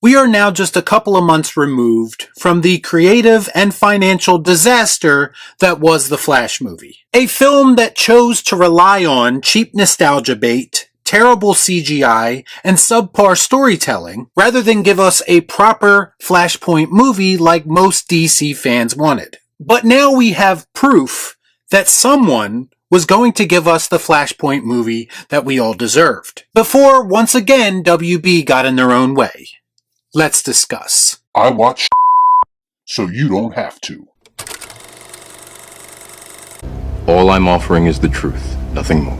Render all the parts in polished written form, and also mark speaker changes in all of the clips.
Speaker 1: We are now just a couple of months removed from the creative and financial disaster that was the Flash movie. A film that chose to rely on cheap nostalgia bait, terrible CGI, and subpar storytelling, rather than give us a proper Flashpoint movie like most DC fans wanted. But now we have proof that someone was going to give us the Flashpoint movie that we all deserved, before once again WB got in their own way. Let's discuss.
Speaker 2: I watch so you don't have to.
Speaker 3: All I'm offering is the truth, nothing more.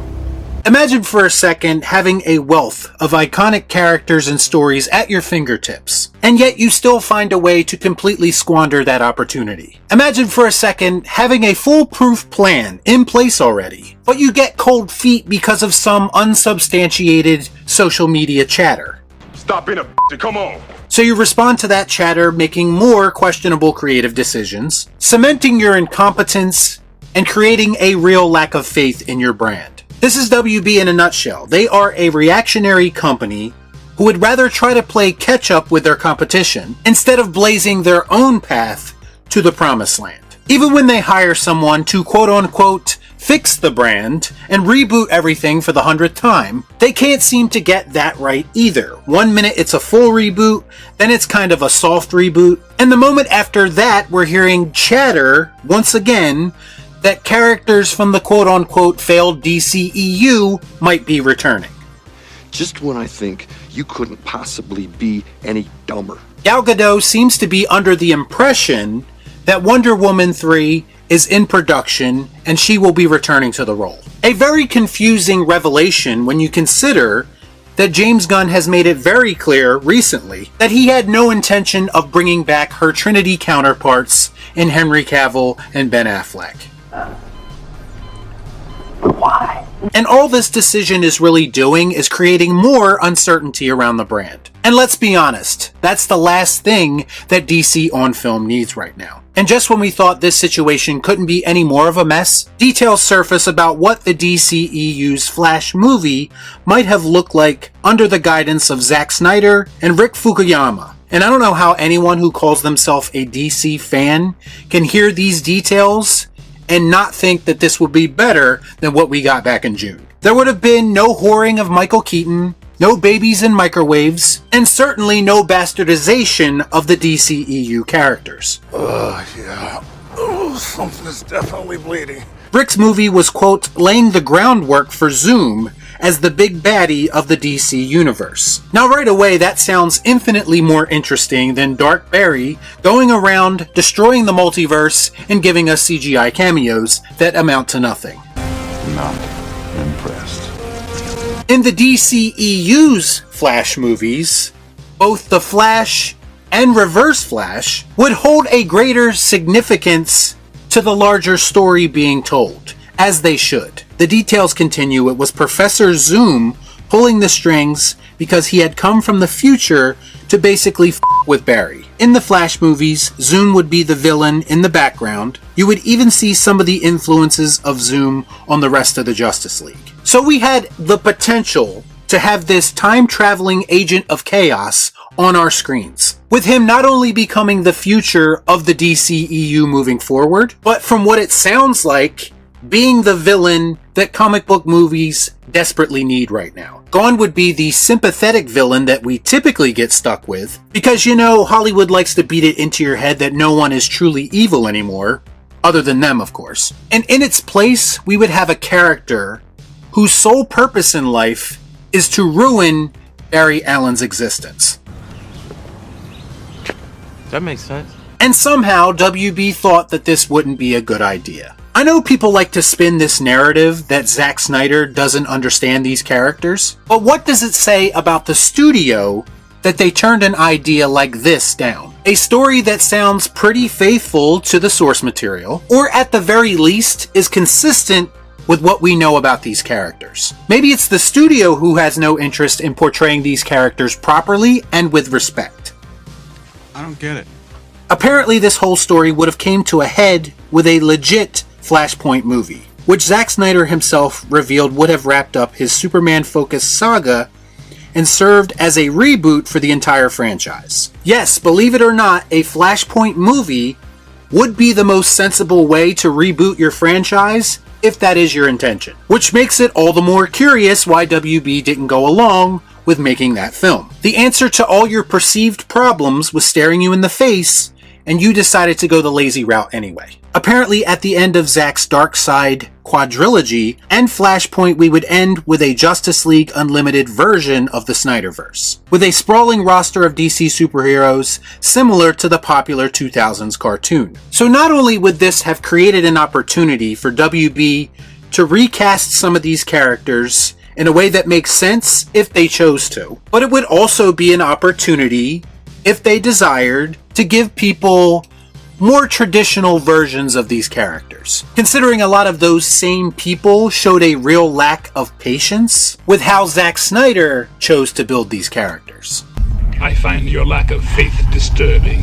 Speaker 1: Imagine for a second having a wealth of iconic characters and stories at your fingertips, and yet you still find a way to completely squander that opportunity. Imagine for a second having a foolproof plan in place already, but you get cold feet because of some unsubstantiated social media chatter.
Speaker 2: Stop being a come on.
Speaker 1: So you respond to that chatter, making more questionable creative decisions, cementing your incompetence, and creating a real lack of faith in your brand. This is WB in a nutshell. They are a reactionary company who would rather try to play catch-up with their competition instead of blazing their own path to the promised land. Even when they hire someone to quote-unquote fix the brand and reboot everything for the 100th time, they can't seem to get that right either. 1 minute it's a full reboot, then it's kind of a soft reboot, and the moment after that we're hearing chatter, once again, that characters from the quote-unquote failed DCEU might be returning.
Speaker 4: Just when I think you couldn't possibly be any dumber.
Speaker 1: Gal Gadot seems to be under the impression that Wonder Woman 3 is in production and she will be returning to the role. A very confusing revelation when you consider that James Gunn has made it very clear recently that he had no intention of bringing back her Trinity counterparts in Henry Cavill and Ben Affleck.
Speaker 5: Why?
Speaker 1: And all this decision is really doing is creating more uncertainty around the brand. And let's be honest, that's the last thing that DC on film needs right now. And just when we thought this situation couldn't be any more of a mess, details surface about what the DCEU's Flash movie might have looked like under the guidance of Zack Snyder and Rick Fukuyama. And I don't know how anyone who calls themselves a DC fan can hear these details and not think that this would be better than what we got back in June. There would have been no whoring of Michael Keaton, no babies in microwaves, and certainly no bastardization of the DCEU characters.
Speaker 2: Yeah. Oh, something is definitely bleeding.
Speaker 1: Rick's movie was, quote, laying the groundwork for Zoom as the big baddie of the DC universe. Now right away that sounds infinitely more interesting than Dark Barry going around destroying the multiverse and giving us CGI cameos that amount to nothing.
Speaker 2: Not impressed.
Speaker 1: In the DCEU's Flash movies, both the Flash and Reverse Flash would hold a greater significance to the larger story being told, as they should. The details continue. It was Professor Zoom pulling the strings because he had come from the future to basically with Barry. In the Flash movies, Zoom would be the villain in the background. You would even see some of the influences of Zoom on the rest of the Justice League. So we had the potential to have this time-traveling agent of chaos on our screens, with him not only becoming the future of the DCEU moving forward, but from what it sounds like, being the villain that comic book movies desperately need right now. Gone would be the sympathetic villain that we typically get stuck with, because you know, Hollywood likes to beat it into your head that no one is truly evil anymore, other than them of course. And in its place, we would have a character whose sole purpose in life is to ruin Barry Allen's existence.
Speaker 3: That makes sense.
Speaker 1: And somehow WB thought that this wouldn't be a good idea. I know people like to spin this narrative that Zack Snyder doesn't understand these characters, but what does it say about the studio that they turned an idea like this down? A story that sounds pretty faithful to the source material, or at the very least is consistent with what we know about these characters. Maybe it's the studio who has no interest in portraying these characters properly and with respect.
Speaker 6: I don't get it.
Speaker 1: Apparently this whole story would have came to a head with a legit Flashpoint movie, which Zack Snyder himself revealed would have wrapped up his Superman-focused saga and served as a reboot for the entire franchise. Yes, believe it or not, a Flashpoint movie would be the most sensible way to reboot your franchise if that is your intention. Which makes it all the more curious why WB didn't go along with making that film. The answer to all your perceived problems was staring you in the face, and you decided to go the lazy route anyway. Apparently, at the end of Zack's Darkseid quadrilogy and Flashpoint, we would end with a Justice League Unlimited version of the Snyderverse, with a sprawling roster of DC superheroes similar to the popular 2000s cartoon. So not only would this have created an opportunity for WB to recast some of these characters in a way that makes sense if they chose to, but it would also be an opportunity, if they desired, to give people more traditional versions of these characters, considering a lot of those same people showed a real lack of patience with how Zack Snyder chose to build these characters.
Speaker 2: I find your lack of faith disturbing.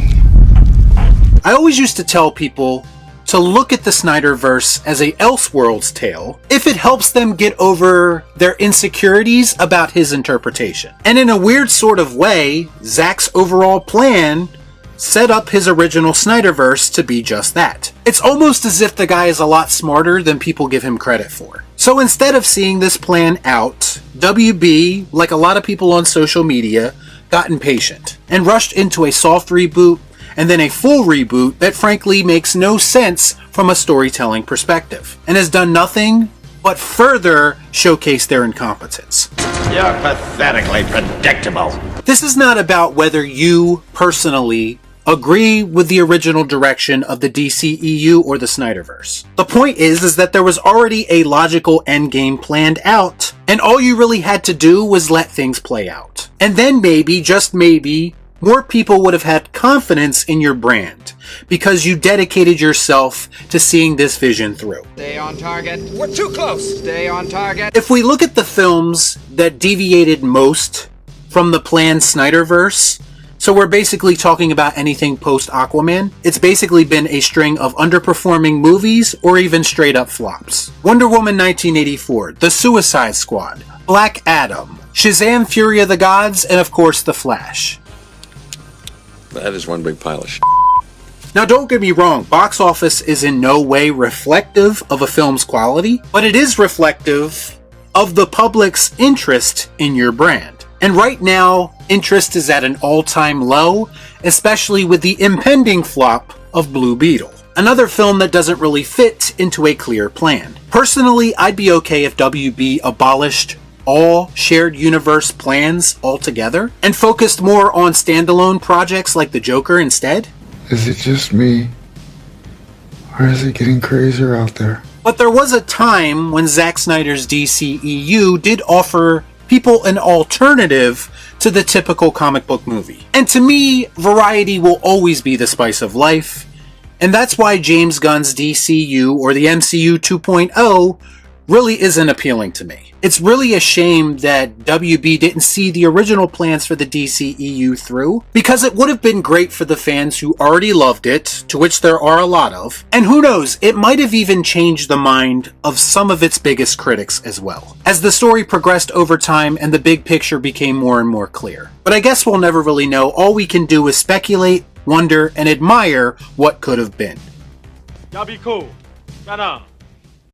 Speaker 1: I always used to tell people to look at the Snyderverse as a Elseworlds tale if it helps them get over their insecurities about his interpretation. And in a weird sort of way, Zack's overall plan set up his original Snyderverse to be just that. It's almost as if the guy is a lot smarter than people give him credit for. So instead of seeing this plan out, WB, like a lot of people on social media, got impatient and rushed into a soft reboot and then a full reboot that frankly makes no sense from a storytelling perspective, and has done nothing but further showcase their incompetence.
Speaker 5: You're pathetically predictable.
Speaker 1: This is not about whether you personally agree with the original direction of the DCEU or the Snyderverse. The point is that there was already a logical endgame planned out, and all you really had to do was let things play out. And then maybe, just maybe, more people would have had confidence in your brand, because you dedicated yourself to seeing this vision through.
Speaker 7: Stay on target. We're too close. Stay on target.
Speaker 1: If we look at the films that deviated most from the planned Snyderverse, so we're basically talking about anything post-Aquaman, it's basically been a string of underperforming movies or even straight up flops. Wonder Woman 1984, The Suicide Squad, Black Adam, Shazam! Fury of the Gods, and of course The Flash.
Speaker 4: That is one big pile of shit.
Speaker 1: Now don't get me wrong, box office is in no way reflective of a film's quality, but it is reflective of the public's interest in your brand. And right now, interest is at an all-time low, especially with the impending flop of Blue Beetle, another film that doesn't really fit into a clear plan. Personally, I'd be okay if WB abolished all shared universe plans altogether and focused more on standalone projects like the Joker instead.
Speaker 8: Is it just me? Or is it getting crazier out there?
Speaker 1: But there was a time when Zack Snyder's DCEU did offer people an alternative to the typical comic book movie. And to me, variety will always be the spice of life, and that's why James Gunn's DCU or the MCU 2.0 really isn't appealing to me. It's really a shame that WB didn't see the original plans for the DCEU through, because it would have been great for the fans who already loved it, to which there are a lot of, and who knows, it might have even changed the mind of some of its biggest critics as well, as the story progressed over time and the big picture became more and more clear. But I guess we'll never really know. All we can do is speculate, wonder, and admire what could have been.
Speaker 9: Y'all be cool. Shut up.